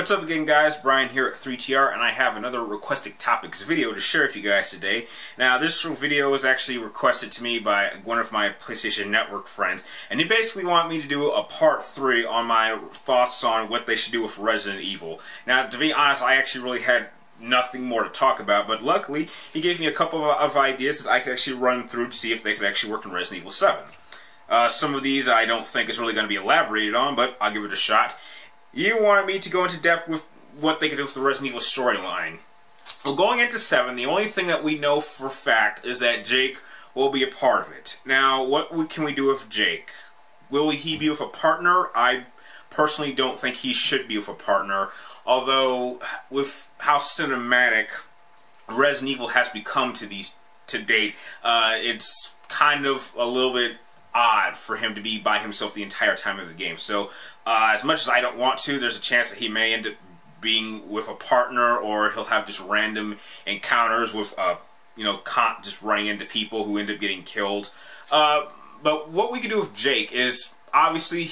What's up again, guys? Brian here at 3TR, and I have another requested topics video to share with you guys today. Now, this video was actually requested to me by one of my PlayStation Network friends, and he basically wanted me to do a part 3 on my thoughts on what they should do with Resident Evil. Now, to be honest, I actually really had nothing more to talk about, but luckily, he gave me a couple of ideas that I could actually run through to see if they could actually work in Resident Evil 7. Some of these I don't think is really going to be elaborated on, but I'll give it a shot. You wanted me to go into depth with what they could do with the Resident Evil storyline. Well, going into 7, the only thing that we know for a fact is that Jake will be a part of it. Now, what can we do with Jake? Will he be with a partner? I personally don't think he should be with a partner, although with how cinematic Resident Evil has become to date, it's kind of a little bit odd for him to be by himself the entire time of the game. So, as much as I don't want to, there's a chance that he may end up being with a partner, or he'll have just random encounters with, just running into people who end up getting killed. But what we can do with Jake is, obviously,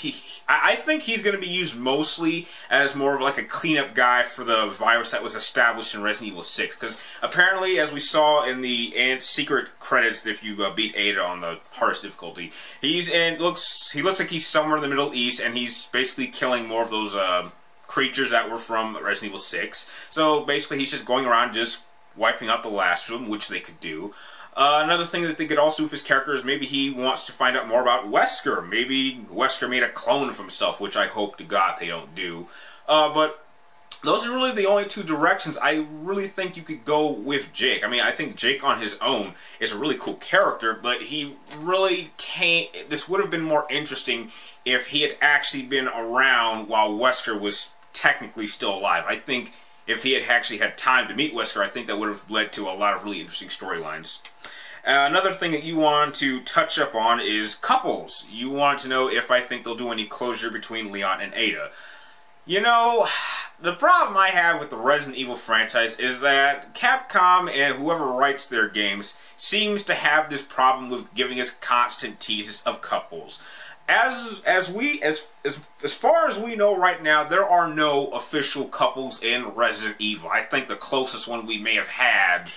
I think he's going to be used mostly as more of like a cleanup guy for the virus that was established in Resident Evil 6. Because apparently, as we saw in the secret credits, if you beat Ada on the hardest difficulty, he looks like he's somewhere in the Middle East, and he's basically killing more of those creatures that were from Resident Evil 6. So basically, he's just going around just wiping out the last of them, which they could do. Another thing that they could also do with his character is maybe he wants to find out more about Wesker. Maybe Wesker made a clone of himself, which I hope to God they don't do. But those are really the only two directions I really think you could go with Jake. I mean, I think Jake on his own is a really cool character, but he really can't... This would have been more interesting if he had actually been around while Wesker was technically still alive. I think if he had actually had time to meet Wesker, I think that would have led to a lot of really interesting storylines. Another thing that you want to touch up on is couples. You want to know if I think they'll do any closure between Leon and Ada. You know, the problem I have with the Resident Evil franchise is that Capcom and whoever writes their games seems to have this problem with giving us constant teases of couples. As far as we know right now, there are no official couples in Resident Evil. I think the closest one we may have had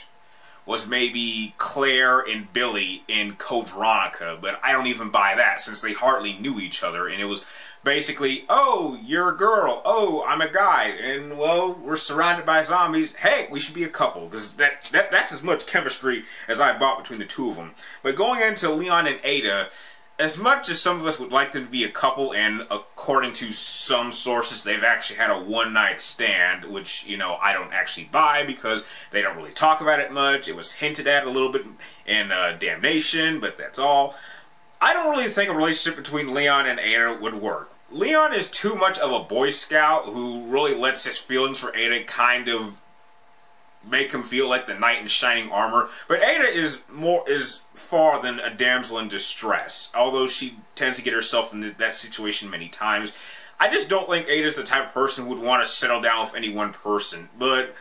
was maybe Claire and Billy in Code Veronica, but I don't even buy that since they hardly knew each other, and it was basically, oh, you're a girl, oh, I'm a guy, and, well, we're surrounded by zombies, hey, we should be a couple, because that's as much chemistry as I bought between the two of them. But going into Leon and Ada, as much as some of us would like them to be a couple, and according to some sources, they've actually had a one-night stand, which, you know, I don't actually buy because they don't really talk about it much. It was hinted at a little bit in Damnation, but that's all. I don't really think a relationship between Leon and Ada would work. Leon is too much of a Boy Scout who really lets his feelings for Ada kind of make him feel like the knight in shining armor, but Ada is far than a damsel in distress, although she tends to get herself in that situation many times. I just don't think Ada's the type of person who would want to settle down with any one person, but,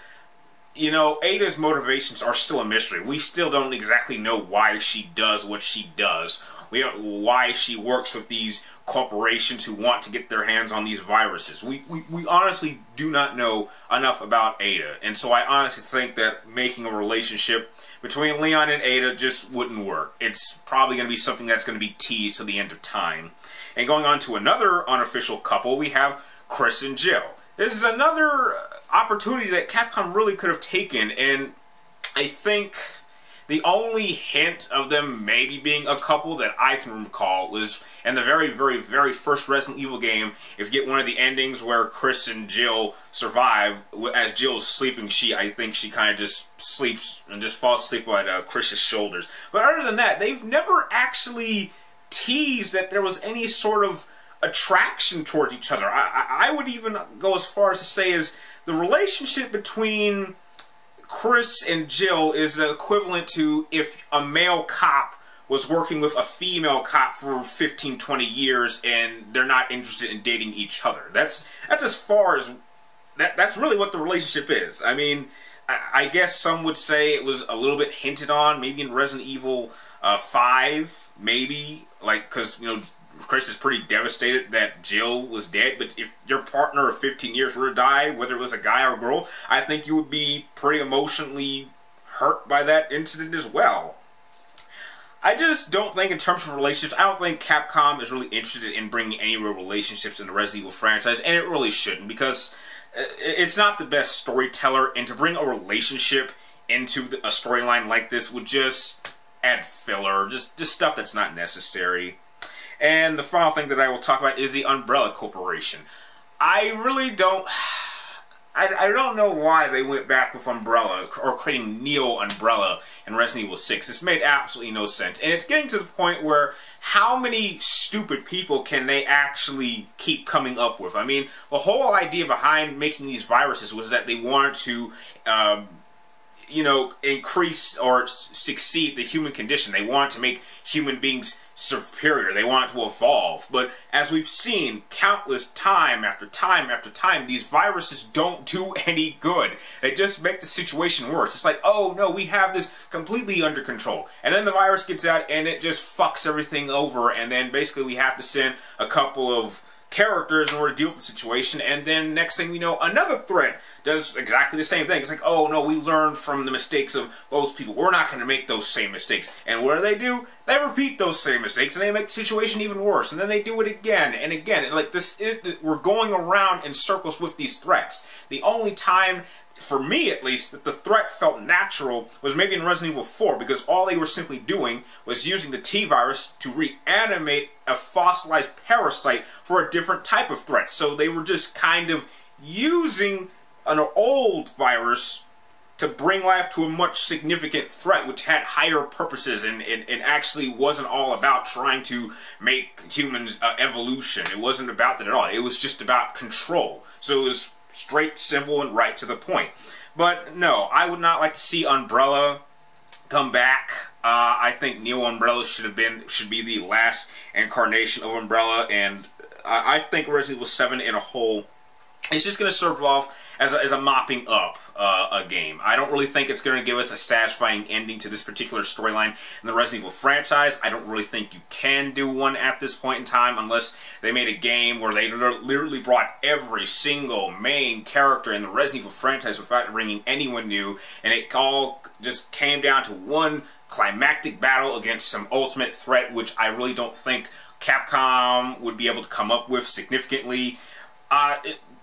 you know, Ada's motivations are still a mystery. We still don't exactly know why she does what she does. We don't know why she works with these corporations who want to get their hands on these viruses. We honestly do not know enough about Ada, and so I honestly think that making a relationship between Leon and Ada just wouldn't work. It's probably going to be something that's going to be teased to the end of time. And going on to another unofficial couple, we have Chris and Jill. This is another opportunity that Capcom really could have taken, and I think the only hint of them maybe being a couple that I can recall was in the very, very, very first Resident Evil game. If you get one of the endings where Chris and Jill survive, as Jill's sleeping, I think she kind of just sleeps and just falls asleep on Chris's shoulders. But other than that, they've never actually teased that there was any sort of attraction towards each other. I would even go as far as to say is the relationship between Chris and Jill is the equivalent to if a male cop was working with a female cop for 15, 20 years and they're not interested in dating each other. That's as far as... That's really what the relationship is. I mean, I guess some would say it was a little bit hinted on, maybe in Resident Evil 5, maybe. Like, because, you know, Chris is pretty devastated that Jill was dead, but if your partner of 15 years were to die, whether it was a guy or a girl, I think you would be pretty emotionally hurt by that incident as well. I just don't think in terms of relationships, I don't think Capcom is really interested in bringing any real relationships in the Resident Evil franchise, and it really shouldn't, because it's not the best storyteller, and to bring a relationship into a storyline like this would just add filler, just stuff that's not necessary. And the final thing that I will talk about is the Umbrella Corporation. I really don't... I don't know why they went back with Umbrella, or creating Neo Umbrella in Resident Evil 6. This made absolutely no sense. And it's getting to the point where how many stupid people can they actually keep coming up with? I mean, the whole idea behind making these viruses was that they wanted to... you know, increase or succeed the human condition. They want to make human beings superior. They want to evolve. But as we've seen countless time after time after time, these viruses don't do any good. They just make the situation worse. It's like, oh no, we have this completely under control. And then the virus gets out and it just fucks everything over. And then basically we have to send a couple of characters in order to deal with the situation, and then next thing we know, another threat does exactly the same thing. It's like, oh no, we learned from the mistakes of those people. We're not going to make those same mistakes. And what do? They repeat those same mistakes, and they make the situation even worse. And then they do it again and again. And like we're going around in circles with these threats. The only time, for me at least, that the threat felt natural was maybe in Resident Evil 4, because all they were simply doing was using the T-Virus to reanimate a fossilized parasite for a different type of threat. So they were just kind of using an old virus to bring life to a much significant threat, which had higher purposes, and actually wasn't all about trying to make humans evolution. It wasn't about that at all. It was just about control. So it was straight, simple, and right to the point. But no, I would not like to see Umbrella come back. I think Neo Umbrella should be the last incarnation of Umbrella, and I think Resident Evil 7 in a whole is just going to serve off as a mopping up a game. I don't really think it's going to give us a satisfying ending to this particular storyline in the Resident Evil franchise. I don't really think you can do one at this point in time unless they made a game where they literally brought every single main character in the Resident Evil franchise without bringing anyone new, and it all just came down to one climactic battle against some ultimate threat, which I really don't think Capcom would be able to come up with significantly.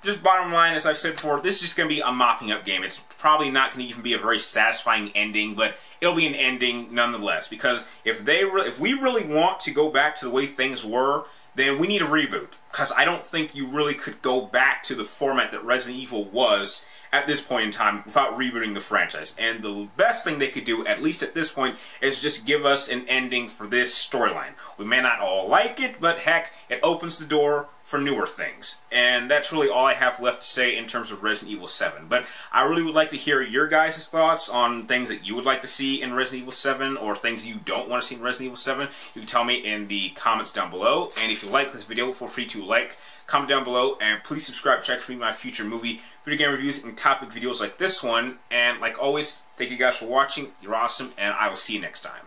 Just bottom line, as I've said before, this is just going to be a mopping up game. It's probably not going to even be a very satisfying ending, but it'll be an ending nonetheless. Because if we really want to go back to the way things were, then we need a reboot. Because I don't think you really could go back to the format that Resident Evil was at this point in time without rebooting the franchise. And the best thing they could do, at least at this point, is just give us an ending for this storyline. We may not all like it, but heck, it opens the door for newer things. And that's really all I have left to say in terms of Resident Evil 7. But I really would like to hear your guys' thoughts on things that you would like to see in Resident Evil 7, or things you don't want to see in Resident Evil 7. You can tell me in the comments down below. And if you like this video, feel free to like, comment down below, and please subscribe. Check for me my future movie, video game reviews, and topic videos like this one. And like always, thank you guys for watching. You're awesome, and I will see you next time.